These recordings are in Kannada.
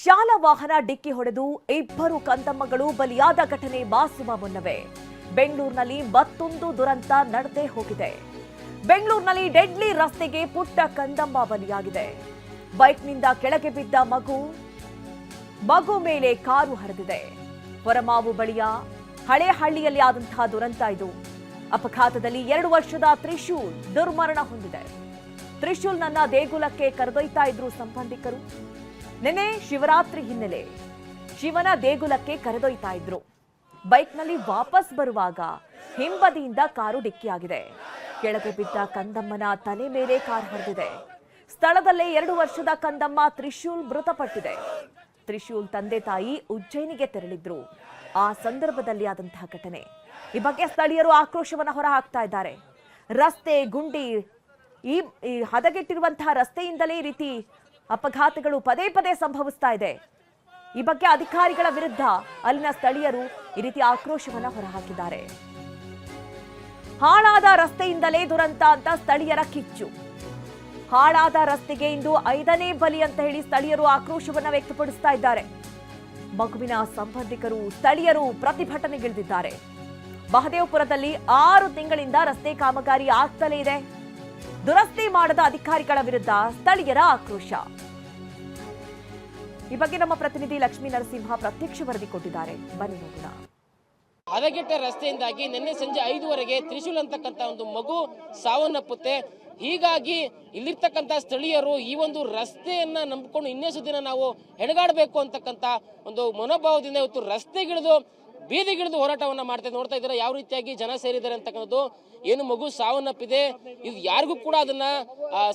ಶಾಲಾ ವಾಹನ ಡಿಕ್ಕಿ ಹೊಡೆದು ಇಬ್ಬರು ಕಂದಮ್ಮಗಳು ಬಲಿಯಾದ ಘಟನೆ ಮಾಸುವ ಮುನ್ನವೇ ಬೆಂಗಳೂರಿನಲ್ಲಿ ಮತ್ತೊಂದು ದುರಂತ ನಡೆದೇ ಹೋಗಿದೆ. ಬೆಂಗಳೂರಿನಲ್ಲಿ ಡೆಡ್ಲಿ ರಸ್ತೆಗೆ ಪುಟ್ಟ ಕಂದಮ್ಮ ಬಲಿಯಾಗಿದೆ. ಬೈಕ್ನಿಂದ ಕೆಳಗೆ ಬಿದ್ದ ಮಗು ಮೇಲೆ ಕಾರು ಹರಿದಿದೆ. ಹೊರಮಾವು ಬಳಿಯ ಹಳೆ ಹಳ್ಳಿಯಲ್ಲಿ ಆದಂತಹ ದುರಂತ ಇದು. ಅಪಘಾತದಲ್ಲಿ 2 ವರ್ಷದ ತ್ರಿಶೂಲ್ ದುರ್ಮರಣ ಹೊಂದಿದೆ. ತ್ರಿಶೂಲ್ನನ್ನ ದೇಗುಲಕ್ಕೆ ಕರೆದೊಯ್ತಾ ಇದ್ರು ಸಂಬಂಧಿಕರು. ನಿನ್ನೆ ಶಿವರಾತ್ರಿ ಹಿನ್ನೆಲೆ ಶಿವನ ದೇಗುಲಕ್ಕೆ ಕರೆದೊಯ್ತಾ ಇದ್ರು. ಬೈಕ್ನಲ್ಲಿ ವಾಪಸ್ ಬರುವಾಗ ಹಿಂಬದಿಯಿಂದ ಕಾರು ಡಿಕ್ಕಿಯಾಗಿದೆ. ಕೆಳಗೆ ಬಿದ್ದ ಕಂದಮ್ಮನ ತಲೆ ಮೇಲೆ ಕಾರು ಹರಿದಿದೆ. ಸ್ಥಳದಲ್ಲೇ 2 ವರ್ಷದ ಕಂದಮ್ಮ ತ್ರಿಶೂಲ್ ಮೃತಪಟ್ಟಿದೆ. ತ್ರಿಶೂಲ್ ತಂದೆ ತಾಯಿ ಉಜ್ಜಯಿನಿಗೆ ತೆರಳಿದ್ರು. ಆ ಸಂದರ್ಭದಲ್ಲಿ ಆದಂತಹ ಘಟನೆ. ಈ ಬಗ್ಗೆ ಸ್ಥಳೀಯರು ಆಕ್ರೋಶವನ್ನ ಹೊರಹಾಕ್ತಾ ಇದ್ದಾರೆ. ರಸ್ತೆ ಗುಂಡಿ ಈ ಹದಗೆಟ್ಟಿರುವಂತಹ ರಸ್ತೆಯಿಂದಲೇ ಈ ರೀತಿ ಅಪಘಾತಗಳು ಪದೇ ಪದೇ ಸಂಭವಿಸ್ತಾ ಇದೆ. ಈ ಬಗ್ಗೆ ಅಧಿಕಾರಿಗಳ ವಿರುದ್ಧ ಅಲ್ಲಿನ ಸ್ಥಳೀಯರು ಈ ರೀತಿ ಆಕ್ರೋಶವನ್ನ ಹೊರಹಾಕಿದ್ದಾರೆ. ಹಾಳಾದ ರಸ್ತೆಯಿಂದಲೇ ದುರಂತ ಅಂತ ಸ್ಥಳೀಯರ ಕಿಚ್ಚು. ಹಾಳಾದ ರಸ್ತೆಗೆ ಇಂದು 5ನೇ ಬಲಿ ಅಂತ ಹೇಳಿ ಸ್ಥಳೀಯರು ಆಕ್ರೋಶವನ್ನ ವ್ಯಕ್ತಪಡಿಸ್ತಾ ಇದ್ದಾರೆ. ಮಗುವಿನ ಸಂಬಂಧಿಕರು ಸ್ಥಳೀಯರು ಪ್ರತಿಭಟನೆಗಿಳಿದಿದ್ದಾರೆ. ಮಹದೇವಪುರದಲ್ಲಿ 6 ತಿಂಗಳಿಂದ ರಸ್ತೆ ಕಾಮಗಾರಿ ಆಗ್ತಲೇ ಇದೆ. ದುರಸ್ತಿ ಮಾಡದ ಅಧಿಕಾರಿಗಳ ವಿರುದ್ಧ ಸ್ಥಳೀಯರ ಆಕ್ರೋಶ. ಈ ಬಗ್ಗೆ ನಮ್ಮ ಪ್ರತಿನಿಧಿ ಲಕ್ಷ್ಮೀ ನರಸಿಂಹ ಪ್ರತ್ಯಕ್ಷ ವರದಿ ಕೊಟ್ಟಿದ್ದಾರೆ. ಬನ್ನಿ ನೋಡೋಣ. ಹದಗೆಟ್ಟ ರಸ್ತೆಯಿಂದಾಗಿ ನಿನ್ನೆ ಸಂಜೆ 5ವರೆಗೆ ತ್ರಿಶೂಲ್ ಅಂತಕ್ಕಂಥ ಒಂದು ಮಗು ಸಾವನ್ನಪ್ಪುತ್ತೆ. ಹೀಗಾಗಿ ಇಲ್ಲಿರ್ತಕ್ಕಂಥ ಸ್ಥಳೀಯರು ಈ ಒಂದು ರಸ್ತೆಯನ್ನ ನಂಬಿಕೊಂಡು ಇನ್ನೆಷ್ಟು ದಿನ ನಾವು ಹೆಣಗಾಡಬೇಕು ಅಂತಕ್ಕಂಥ ಒಂದು ಮನೋಭಾವದಿಂದ ಇವತ್ತು ರಸ್ತೆಗಿಳಿದು ಬೀದಿಗಿಳಿದು ಹೋರಾಟವನ್ನ ನೋಡ್ತಾ ಇದ್ದಾರೆ. ಯಾವ ರೀತಿಯಾಗಿ ಜನ ಸೇರಿದ್ದಾರೆ ಅಂತಕ್ಕಂಥದ್ದು. ಏನು ಮಗು ಸಾವನ್ನಪ್ಪಿದೆ, ಇದು ಯಾರಿಗೂ ಕೂಡ ಅದನ್ನ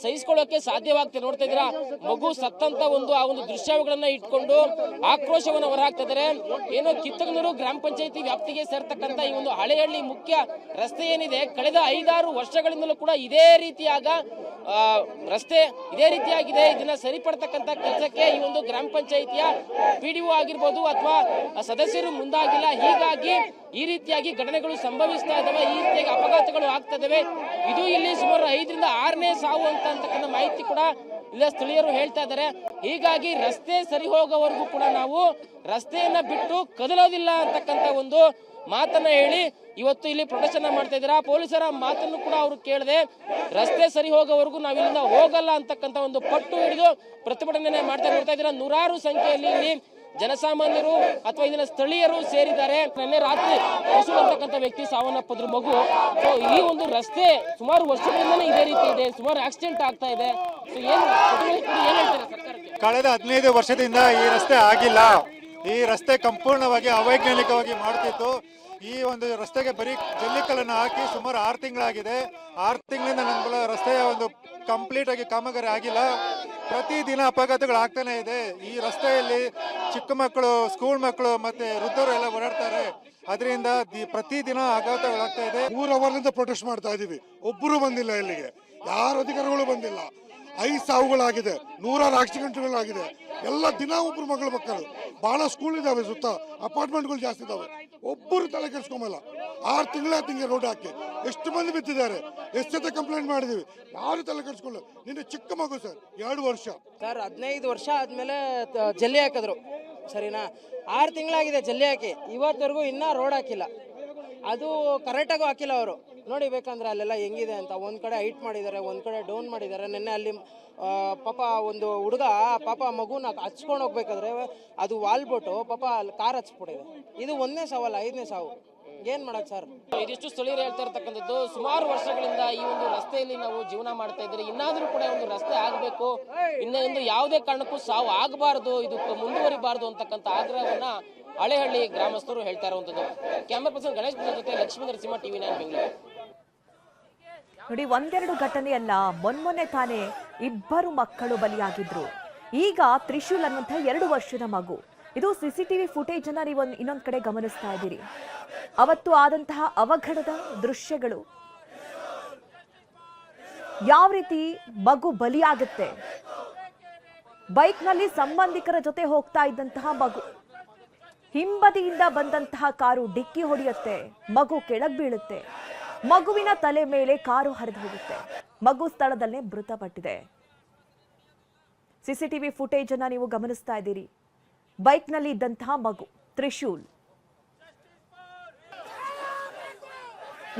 ಸಹಿಸಿಕೊಳ್ಳೋಕೆ ಸಾಧ್ಯವಾಗ್ತದೆ. ನೋಡ್ತಾ ಇದ್ದೀರಾ, ಮಗು ಸತ್ತಂತ ಆ ಒಂದು ದೃಶ್ಯಗಳನ್ನ ಇಟ್ಕೊಂಡು ಆಕ್ರೋಶವನ್ನ ಹೊರಹಾಕ್ತಾ ಇದ್ದಾರೆ. ಏನೋ ಕಿತ್ತಗನೂರು ಗ್ರಾಮ ಪಂಚಾಯತಿ ವ್ಯಾಪ್ತಿಗೆ ಸೇರ್ತಕ್ಕಂಥ ಈ ಒಂದು ಹಳೆಹಳ್ಳಿ ಮುಖ್ಯ ರಸ್ತೆ ಏನಿದೆ, ಕಳೆದ 5-6 ವರ್ಷಗಳಿಂದಲೂ ಕೂಡ ಇದೇ ರೀತಿಯಾಗ ರಸ್ತೆ ಇದೇ ರೀತಿಯಾಗಿದೆ. ಇದನ್ನ ಸರಿಪಡ್ತಕ್ಕಂಥ ಕೆಲಸಕ್ಕೆ ಈ ಒಂದು ಗ್ರಾಮ ಪಂಚಾಯಿತಿಯ PDO ಆಗಿರ್ಬೋದು ಅಥವಾ ಸದಸ್ಯರು ಮುಂದಾಗಿಲ್ಲ. ಹೀಗಾಗಿ ಈ ರೀತಿಯಾಗಿ ಘಟನೆಗಳು ಸಂಭವಿಸ್ತಾ ಇದ್ದಾವೆ, ಈ ರೀತಿಯಾಗಿ ಅಪಘಾತಗಳು ಆಗ್ತಾ ಇದಾವೆ. ಇದು ಇಲ್ಲಿ ಸುಮಾರು 5ರಿಂದ 6ನೇ ಸಾವು ಅಂತಕ್ಕಂಥ ಮಾಹಿತಿ ಕೂಡ ಇಲ್ಲ ಸ್ಥಳೀಯರು ಹೇಳ್ತಾ ಇದ್ದಾರೆ. ಹೀಗಾಗಿ ರಸ್ತೆ ಸರಿ ಹೋಗೋವರೆಗೂ ಕೂಡ ನಾವು ರಸ್ತೆಯನ್ನ ಬಿಟ್ಟು ಕದಲೋದಿಲ್ಲ ಅಂತಕ್ಕಂಥ ಒಂದು ಮಾತನ್ನ ಹೇಳಿ ಇವತ್ತು ಇಲ್ಲಿ ಪ್ರೊಟೆಕ್ಷನ್ ಮಾಡ್ತಾ ಇದ್ದೀರಾ. ಪೊಲೀಸರ ಮಾತನ್ನು ಕೂಡ ಅವರು ಕೇಳದೆ ರಸ್ತೆ ಸರಿ ಹೋಗೋವರೆಗೂ ನಾವು ಇಲ್ಲಿಂದ ಹೋಗಲ್ಲ ಅಂತಕ್ಕಂಥ ಒಂದು ಪಟ್ಟು ಹಿಡಿದು ಪ್ರತಿಭಟನೆ ನೋಡ್ತಾ ಇದ್ದೀರಾ. ನೂರಾರು ಸಂಖ್ಯೆಯಲ್ಲಿ ಇಲ್ಲಿ ಜನಸಾಮಾನ್ಯರು ಅಥವಾ ಇಲ್ಲಿನ ಸ್ಥಳೀಯರು ಸೇರಿದ್ದಾರೆ. ನಿನ್ನೆ ರಾತ್ರಿ ಅಂತಕ್ಕಂಥ ವ್ಯಕ್ತಿ ಸಾವನ್ನಪ್ಪಿದ್ರು ಮಗು. ಈ ಒಂದು ರಸ್ತೆ ಸುಮಾರು ವರ್ಷಗಳಿಂದಲೇ ಇದೇ ರೀತಿ ಇದೆ, ಸುಮಾರು ಆಕ್ಸಿಡೆಂಟ್ ಆಗ್ತಾ ಇದೆ. ಏನ್ ಹೇಳ್ತಾರೆ ಸರ್ಕಾರಕ್ಕೆ? ಕಳೆದ 15 ವರ್ಷದಿಂದ ಈ ರಸ್ತೆ ಆಗಿಲ್ಲ. ಈ ರಸ್ತೆ ಸಂಪೂರ್ಣವಾಗಿ ಅವೈಜ್ಞಾನಿಕವಾಗಿ ಮಾಡ್ತಿತ್ತು. ಈ ಒಂದು ರಸ್ತೆಗೆ ಬರೀ ಜಲ್ಲಿಕಲ್ಲನ್ನು ಹಾಕಿ ಸುಮಾರು 6 ತಿಂಗಳಾಗಿದೆ. 6 ತಿಂಗಳಿಂದ ನನ್ನ ರಸ್ತೆಯ ಒಂದು ಕಂಪ್ಲೀಟ್ ಆಗಿ ಕಾಮಗಾರಿ ಆಗಿಲ್ಲ. ಪ್ರತಿದಿನ ಅಪಘಾತಗಳು ಆಗ್ತಾನೆ ಇದೆ. ಈ ರಸ್ತೆಯಲ್ಲಿ ಚಿಕ್ಕ ಮಕ್ಕಳು, ಸ್ಕೂಲ್ ಮಕ್ಕಳು ಮತ್ತೆ ವೃದ್ಧರು ಎಲ್ಲ ಓಡಾಡ್ತಾರೆ. ಅದರಿಂದ ಪ್ರತಿದಿನ ಅಪಘಾತಗಳಾಗ್ತಾ ಇದೆ. 3 ಅವರ್ನಿಂದ ಪ್ರೊಟೆಸ್ಟ್ ಮಾಡ್ತಾ ಇದೀವಿ. ಒಬ್ಬರು ಬಂದಿಲ್ಲ ಇಲ್ಲಿಗೆ, ಯಾರು ಅಧಿಕಾರಿಗಳು ಬಂದಿಲ್ಲ. 5 ಸಾವುಗಳಾಗಿದೆ, 100 ಆಕ್ಸಿಡೆಂಟ್ಗಳಾಗಿದೆ. ಎಲ್ಲ ದಿನ ಒಬ್ರು ಮಕ್ಕಳು ಬಹಳ ಸ್ಕೂಲ್ ಇದಾವೆ, ಸುತ್ತ ಅಪಾರ್ಟ್ಮೆಂಟ್ಗಳು ಜಾಸ್ತಿ ಇದಾವೆ. ಒಬ್ಬರು ತಲೆ ಕೆಡಿಸ್ಕೊಂಬಲ್ಲ. 6 ತಿಂಗಳ ರೋಡ್ ಹಾಕಿ ಎಷ್ಟು ಮಂದಿ ಬಿತ್ತಿದ್ದಾರೆ, ಎಷ್ಟು ಜೊತೆ ಕಂಪ್ಲೇಂಟ್ ಮಾಡಿದೀವಿ, ಯಾರು ತಲೆ ಕೆಡಿಸ್ಕೊಳ್ಳ. ನಿನ್ನೆ ಚಿಕ್ಕ ಮಗು ಸರ್, 2 ವರ್ಷ ಸರ್, 15 ವರ್ಷ ಆದ್ಮೇಲೆ ಜಲ್ಲಿ ಹಾಕಿದ್ರು ಸರಿನಾ. 6 ತಿಂಗಳಾಗಿದೆ ಜಲ್ಲಿ ಹಾಕಿ, ಇವತ್ತವರೆಗೂ ಇನ್ನೂ ರೋಡ್ ಹಾಕಿಲ್ಲ. ಅದು ಕರೆಕ್ಟಾಗೂ ಹಾಕಿಲ್ಲ ಅವರು. ನೋಡಿ ಬೇಕಂದ್ರೆ ಅಲ್ಲೆಲ್ಲ ಹೆಂಗಿದೆ ಅಂತ. ಒಂದ್ ಕಡೆ ಹೈಟ್ ಮಾಡಿದ್ದಾರೆ, ಒಂದ್ ಕಡೆ ಡೌನ್ ಮಾಡಿದ್ದಾರೆ. ನಿನ್ನೆ ಅಲ್ಲಿ ಪಾಪ ಒಂದು ಹುಡುಗ ಮಗುನ ಹಚ್ಕೊಂಡು ಹೋಗ್ಬೇಕಾದ್ರೆ ಅದು ವಾಲ್ಬಿಟ್ಟು ಪಾಪ ಅಲ್ಲಿ ಕಾರ್ ಹಚ್ಬಿಟ್ಟಿದೆ. ಇದು 1ನೇ ಸಾವಲ್ಲ, 5ನೇ ಸಾವು. ಏನ್ ಮಾಡಕ್ ಸರ್? ಇದಿಷ್ಟು ಸ್ಥಳೀಯರು ಹೇಳ್ತಾ ಇರ್ತಕ್ಕಂಥದ್ದು. ಸುಮಾರು ವರ್ಷಗಳಿಂದ ಈ ಒಂದು ರಸ್ತೆಯಲ್ಲಿ ನಾವು ಜೀವನ ಮಾಡ್ತಾ ಇದ್ದೀರಿ. ಇನ್ನಾದ್ರೂ ಕೂಡ ಒಂದು ರಸ್ತೆ ಆಗ್ಬೇಕು, ಇನ್ನೊಂದು ಯಾವುದೇ ಕಾರಣಕ್ಕೂ ಸಾವು ಆಗಬಾರದು, ಇದು ಮುಂದುವರಿಬಾರದು ಅಂತಕ್ಕಂಥ ಆಗ್ರಹವನ್ನ ಹಳೆಹಳ್ಳಿ ಗ್ರಾಮಸ್ಥರು ಹೇಳ್ತಾ ಇರುವಂತದ್ದು. ಕ್ಯಾಮರಾ ಪರ್ಸನ್ ಗಣೇಶ್ ಜೊತೆ ಲಕ್ಷ್ಮೀ ನರಸಿಂಹ, TV9 ಬೆಂಗಳೂರು. ನೋಡಿ, 1-2 ಘಟನೆಯಲ್ಲ, ಮೊನ್ನೆ ತಾನೇ ಇಬ್ಬರು ಮಕ್ಕಳು ಬಲಿಯಾಗಿದ್ರು. ಈಗ ತ್ರಿಶೂಲ್ ಅನ್ನುವಂಥ 2 ವರ್ಷದ ಮಗು. ಇದು CCTV ಫುಟೇಜ್ ಅನ್ನ ನೀವು ಇನ್ನೊಂದ್ ಕಡೆ ಗಮನಿಸ್ತಾ ಇದ್ದೀರಿ. ಅವತ್ತು ಆದಂತಹ ಅವಘಡದ ದೃಶ್ಯಗಳು, ಯಾವ ರೀತಿ ಮಗು ಬಲಿಯಾಗುತ್ತೆ. ಬೈಕ್ನಲ್ಲಿ ಸಂಬಂಧಿಕರ ಜೊತೆ ಹೋಗ್ತಾ ಇದ್ದಂತಹ ಮಗು, ಹಿಂಬದಿಯಿಂದ ಬಂದಂತಹ ಕಾರು ಡಿಕ್ಕಿ ಹೊಡೆಯುತ್ತೆ, ಮಗು ಕೆಳಗೆ ಬೀಳುತ್ತೆ. ಮಗುವಿನ ತಲೆ ಮೇಲೆ ಕಾರು ಹರಿದು ಹೋಗುತ್ತೆ. ಮಗು ಸ್ಥಳದಲ್ಲೇ ಮೃತಪಟ್ಟಿದೆ. ಸಿಸಿಟಿವಿ ಫುಟೇಜ್ ಅನ್ನ ನೀವು ಗಮನಿಸ್ತಾ ಇದ್ದೀರಿ. ಬೈಕ್ನಲ್ಲಿ ಇದ್ದಂತಹ ಮಗು, ತ್ರಿಶೂಲ್,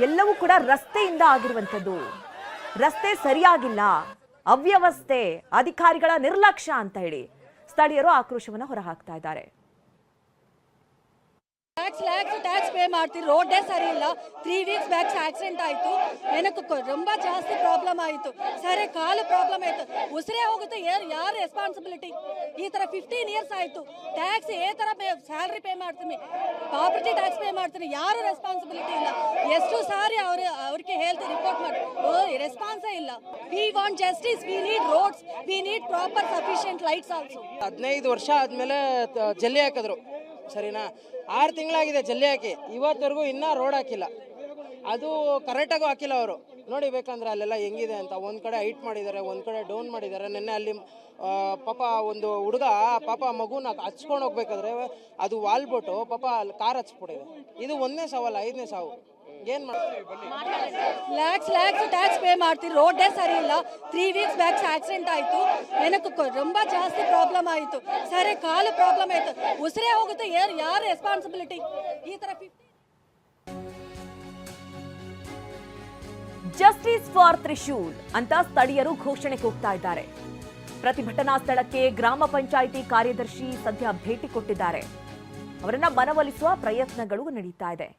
ಎಲ್ಲವೂ ಕೂಡ ರಸ್ತೆಯಿಂದ ಆಗಿರುವಂಥದ್ದು. ರಸ್ತೆ ಸರಿಯಾಗಿಲ್ಲ, ಅವ್ಯವಸ್ಥೆ, ಅಧಿಕಾರಿಗಳ ನಿರ್ಲಕ್ಷ್ಯ ಅಂತ ಹೇಳಿ ಸ್ಥಳೀಯರು ಆಕ್ರೋಶವನ್ನು ಹೊರಹಾಕ್ತಾ ಇದ್ದಾರೆ. ಟ್ಯಾಕ್ಸ್ ಪೇ ಮಾಡ್ತೀವಿ, ರೋಡೇ ಸರಿ ಇಲ್ಲ. 3 weeks ಬ್ಯಾಕ್ ಆಕ್ಸಿಡೆಂಟ್ ಆಯಿತು, ನನಗೆ ತುಂಬ ಜಾಸ್ತಿ ಪ್ರಾಬ್ಲಮ್ ಆಯಿತು. ಸರಿ ಕಾಲು ಪ್ರಾಬ್ಲಮ್ ಆಯಿತು, ಉಸಿರೇ ಹೋಗುತ್ತೆ. ಯಾರು ರೆಸ್ಪಾನ್ಸಿಬಿಲಿಟಿ? ಈ ಥರ 15 years ಆಯಿತು. ಟ್ಯಾಕ್ಸ್ ಏ ಥರ ಸ್ಯಾಲ್ರಿ ಪೇ ಮಾಡ್ತೀನಿ, ಪ್ರಾಪರ್ಟಿ ಟ್ಯಾಕ್ಸ್ ಪೇ ಮಾಡ್ತೀನಿ, ಯಾರು ರೆಸ್ಪಾನ್ಸಿಬಿಲಿಟಿ ಇಲ್ಲ. ಎಷ್ಟು ಸಾರಿ ಅವ್ರಿಗೆ ಹೇಳ್ತೀವಿ, ರಿಪೋರ್ಟ್ ಮಾಡಿ, ರೆಸ್ಪಾನ್ಸೇ ಇಲ್ಲ. We want justice, we need roads, we need proper sufficient lights also. 15 ವರ್ಷ ಆದಮೇಲೆ ಜಲ್ಲಿ ಹಾಕಿದ್ರು, ಸರಿನಾ? 6 ತಿಂಗಳಾಗಿದೆ ಜಲ್ಲಿ ಹಾಕಿ, ಇವತ್ತವರೆಗೂ ಇನ್ನೂ ರೋಡ್ ಹಾಕಿಲ್ಲ. ಅದು ಕರೆಕ್ಟಾಗೂ ಹಾಕಿಲ್ಲ ಅವರು. ನೋಡಿ ಬೇಕಂದ್ರೆ ಅಲ್ಲೆಲ್ಲ ಹೆಂಗಿದೆ ಅಂತ. ಒಂದು ಕಡೆ ಹೈಟ್ ಮಾಡಿದ್ದಾರೆ, ಒಂದು ಕಡೆ ಡೌನ್ ಮಾಡಿದ್ದಾರೆ. ನೆನ್ನೆ ಅಲ್ಲಿ ಪಾಪ ಒಂದು ಹುಡುಗ ಪಾಪ ಮಗುನ ಹಚ್ಕೊಂಡು ಹೋಗ್ಬೇಕಾದ್ರೆ ಅದು ವಾಲ್ಬಿಟ್ಟು ಪಾಪ ಅಲ್ಲಿ ಕಾರ್ ಹಚ್ಬಿಟ್ಟಿದೆ. ಇದು 1ನೇ ಸಾವಲ್ಲ, 5ನೇ ಸಾವು. ಏನು ಲ್ಯಾಕ್ಸ್ ಟ್ಯಾಕ್ಸ್ ಪೇ ಮಾಡ್ತೀವಿ, ರೋಡೇ ಸರಿ ಇಲ್ಲ. 3 weeks ಬ್ಯಾಕ್ ಆಕ್ಸಿಡೆಂಟ್ ಆಯಿತು, ನನಗೆ ತುಂಬ ಜಾಸ್ತಿ ಪ್ರಾಬ್ಲಮ್ ಆಯಿತು. ಸರಿ ಕಾಲು ಪ್ರಾಬ್ಲಮ್ ಆಯಿತು, ಉಸಿರೇ ಹೋಗುತ್ತೆ. ಯಾರು ರೆಸ್ಪಾನ್ಸಿಬಿಲಿಟಿ? ಈ ಥರ ಜಸ್ಟಿಸ್ ಫಾರ್ ತ್ರಿಶೂಲ್ ಅಂತ ಸ್ಥಳೀಯರು ಘೋಷಣೆ ಕೂಗ್ತಾ ಇದ್ದಾರೆ. ಪ್ರತಿಭಟನಾ ಸ್ಥಳಕ್ಕೆ ಗ್ರಾಮ ಪಂಚಾಯಿತಿ ಕಾರ್ಯದರ್ಶಿ ಸದ್ಯ ಭೇಟಿ ಕೊಟ್ಟಿದ್ದಾರೆ. ಅವರನ್ನ ಮನವೊಲಿಸುವ ಪ್ರಯತ್ನಗಳು ನಡೀತಾ ಇದೆ.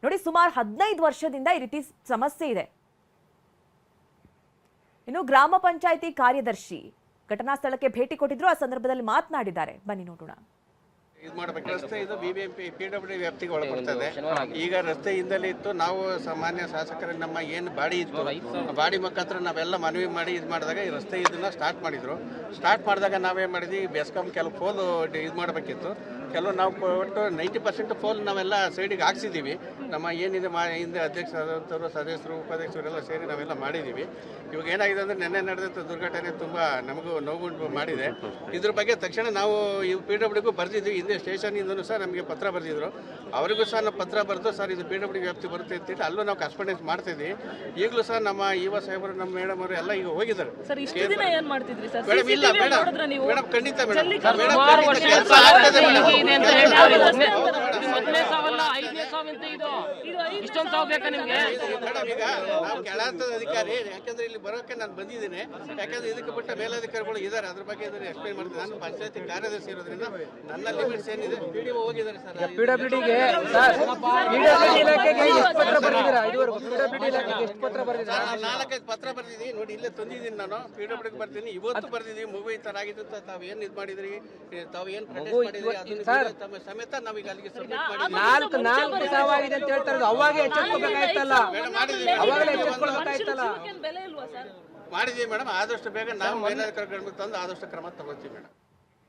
ನೋಡಿ, ಸುಮಾರು 15 ವರ್ಷದಿಂದ ಈ ರೀತಿ ಸಮಸ್ಯೆ ಇದೆ. ಇನ್ನು ಗ್ರಾಮ ಪಂಚಾಯಿತಿ ಕಾರ್ಯದರ್ಶಿ ಘಟನಾ ಸ್ಥಳಕ್ಕೆ ಭೇಟಿ ಕೊಟ್ಟಿದ್ರು, ಆ ಸಂದರ್ಭದಲ್ಲಿ ಮಾತನಾಡಿದ್ದಾರೆ. ಬನ್ನಿ ನೋಡೋಣ. ಇದು ಮಾಡಬೇಕು. ರಸ್ತೆ ಇದು PWD ವ್ಯಾಪ್ತಿಗೆ ಒಳಪಡ್ತದೆ. ಈಗ ರಸ್ತೆ ಹಿಂದಲೇ ಇತ್ತು. ನಾವು ಸಾಮಾನ್ಯ ಶಾಸಕರಿಗೆ ನಮ್ಮ ಏನು ಬಾಡಿ ಇತ್ತು, ಬಾಡಿ ಮುಖಾಂತರ ನಾವೆಲ್ಲ ಮನವಿ ಮಾಡಿ ಇದು ಮಾಡಿದಾಗ ಈ ರಸ್ತೆ ಇದನ್ನ ಸ್ಟಾರ್ಟ್ ಮಾಡಿದ್ರು. ಸ್ಟಾರ್ಟ್ ಮಾಡಿದಾಗ ನಾವೇನು ಮಾಡಿದ್ವಿ, ಬೆಸ್ಕಾಂ ಕೆಲವು ಪೋಲ್ ಇದು ಮಾಡಬೇಕಿತ್ತು. ಕೆಲವು ನಾವು ಒಟ್ಟು 90% ಪೋಲ್ ನಾವೆಲ್ಲ ಸೈಡಿಗೆ ಹಾಕ್ಸಿದ್ದೀವಿ. ನಮ್ಮ ಏನಿದೆ ಹಿಂದೆ ಅಧ್ಯಕ್ಷರಾದಂಥವ್ರು, ಸದಸ್ಯರು, ಉಪಾಧ್ಯಕ್ಷರೆಲ್ಲ ಸೇರಿ ನಾವೆಲ್ಲ ಮಾಡಿದ್ದೀವಿ. ಇವಾಗ ಏನಾಗಿದೆ ಅಂದರೆ ನೆನ್ನೆ ನಡೆದಂಥ ದುರ್ಘಟನೆ ತುಂಬ ನಮಗೂ ನೋವುಂಟು ಮಾಡಿದೆ. ಇದ್ರ ಬಗ್ಗೆ ತಕ್ಷಣ ನಾವು ಈ PWDಗೂ ಬರೆದಿದ್ವಿ. ಹಿಂದೆ ಸ್ಟೇಷನಿಂದನೂ ಸಹ ನಮಗೆ ಪತ್ರ ಬರೆದಿದ್ರು. ಅವರಿಗೂ ಸಹ ನಾವು ಪತ್ರ ಬರೆದು ಸರ್ ಇದು PWD ವ್ಯಾಪ್ತಿ ಬರುತ್ತೆ ಅಂತೇಳಿ ಅಲ್ಲೂ ನಾವು ಕರೆಸ್ಪಾಂಡೆನ್ಸ್ ಮಾಡ್ತಿದ್ವಿ. ಈಗಲೂ ಸಹ ನಮ್ಮ ಯುವ ಸಾಹೇಬರು, ನಮ್ಮ ಮೇಡಮ್ ಅವರು ಎಲ್ಲ ಈಗ ಹೋಗಿದ್ದಾರೆ. ಮೇಡಮ್ ಇಲ್ಲ ಮೇಡಮ್ ಖಂಡಿತ ಮೇಡಮ್ ಕೆಲಸ ಆಗ್ತದೆ ಮೇಡಮ್. ಮೇಡಮ್ ಈಗ ನಾವು ಕೆಳಹಂತದ ಅಧಿಕಾರಿ, ಯಾಕಂದ್ರೆ ಇಲ್ಲಿ ಬರೋಕೆ ನಾನು ಬಂದಿದ್ದೀನಿ. ಯಾಕಂದ್ರೆ ಇದಕ್ಕೆ ಬಿಟ್ಟ ಮೇಲಧಿಕಾರಿಗಳು ಇದ್ದಾರೆ, ಅದ್ರ ಬಗ್ಗೆ ಇದನ್ನು ಎಕ್ಸ್ಪ್ಲೈನ್ ಮಾಡ್ತೀನಿ. ನಾನು ಪಂಚಾಯತಿ ಕಾರ್ಯದರ್ಶಿ ಇರೋದ್ರಿಂದ ನನ್ನ ಲಿಮಿಟ್ಸ್ ಏನಿದೆ PDO ಹೋಗಿದ್ದಾರೆ ಸರ್. PWDಗೆ ನಾನು 4-5 ಪತ್ರ ಬರ್ದಿದ್ದೀನಿ. ನೋಡಿ ಇಲ್ಲೇ ತಂದಿದ್ದೀನಿ, ನಾನು PWDಗೆ ಬರ್ತೀನಿ. ಇವತ್ತು ಬರ್ದಿದ್ದೀವಿ. ಮಗು ಈ ಥರ ಆಗಿದ್ದು, ತಾವು ಏನು ಇದು ಮಾಡಿದ್ರಿ, ತಾವು ಏನು ಪ್ರೊಟೆಸ್ಟ್ ಮಾಡಿದ್ರಿ, ಅದನ್ನ ತಮ್ಮ ಸಮೇತ ನಾವೀಗ ಅಲ್ಲಿಗೆ ಸಬ್ಮಿಟ್ ಮಾಡಿದ್ದೀವಿ. 4 ಸಾವಾಗಿದೆ ಅಂತ ಹೇಳ್ತಾರೆ. ಅವಾಗೆ ಎಚ್ಚೆತ್ತುಕೋಬೇಕಾಯ್ತಲ್ಲ, ಮಾಡಿದ್ದೀವಿ ಮೇಡಮ್. ಆದಷ್ಟು ಬೇಗ ನಾವು ಮೇಲಧಿಕಾರಿಗಳ ತಂದು ಆದಷ್ಟು ಕ್ರಮ ತಗೋತೀವಿ ಮೇಡಮ್.